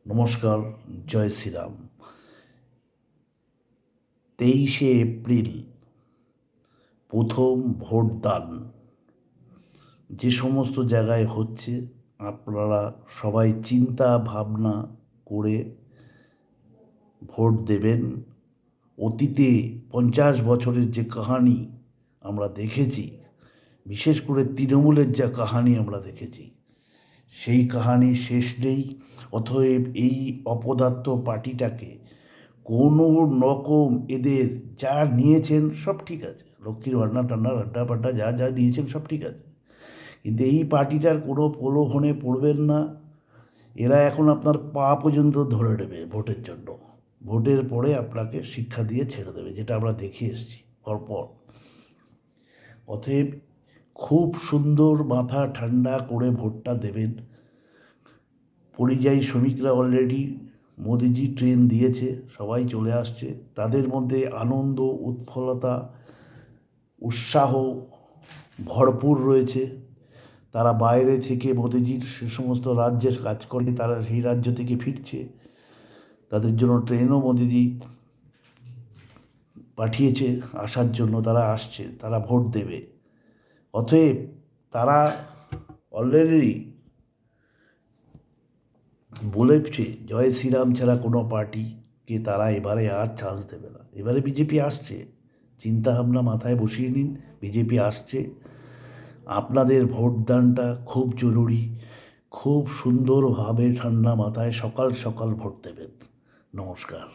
নমস্কার, জয় শ্রীরাম। 23শে এপ্রিল প্রথম ভোটদান যে সমস্ত জায়গায় হচ্ছে, আপনারা সবাই চিন্তা ভাবনা করে ভোট দেবেন। অতীতে 50 বছরের যে কাহানি আমরা দেখেছি, বিশেষ করে তৃণমূলের যা কাহানি আমরা দেখেছি, সেই কাহানি শেষ নেই। অতএব এই অপদার্থ পার্টিটাকে কোনো রকম এদের যা নিয়েছেন সব ঠিক আছে, লক্ষ্মীর ভান্ডার টান্ডার আড্ডা পাড্ডা যা যা নিয়েছেন সব ঠিক আছে, কিন্তু এই পার্টিটার কোনো প্রলোভনে পড়বেন না। এরা এখন আপনার পা পর্যন্ত ধরে নেবে ভোটের জন্য। ভোটের পরে আপনাকে শিক্ষা দিয়ে ছেড়ে দেবে, যেটা আমরা দেখে এসেছি পরপর। অতএব খুব সুন্দর মাথা ঠান্ডা করে ভোটটা দেবেন। পরিযায়ী শ্রমিকরা অলরেডি মোদিজি ট্রেন দিয়েছে, সবাই চলে আসছে। তাদের মধ্যে আনন্দ, উৎফুল্লতা, উৎসাহ ভরপুর রয়েছে। তারা বাইরে থেকে মোদিজির সে সমস্ত রাজ্যে কাজ করে, তারা সেই রাজ্য থেকে ফিরছে। তাদের জন্য ট্রেনও মোদিজি পাঠিয়েছে আসার জন্য, তারা আসছে, তারা ভোট দেবে। অতএব তারা অলরেডি বলেছে জয় শ্রীরাম ছাড়া কোনো পার্টিকে তারা এবারে আর চান্স দেবে না। এবারে বিজেপি আসছে, চিন্তাভাবনা মাথায় বসিয়ে নিন, বিজেপি আসছে। আপনাদের ভোটদানটা খুব জরুরি। খুব সুন্দরভাবে ঠান্ডা মাথায় সকাল সকাল ভোট দেবেন। নমস্কার।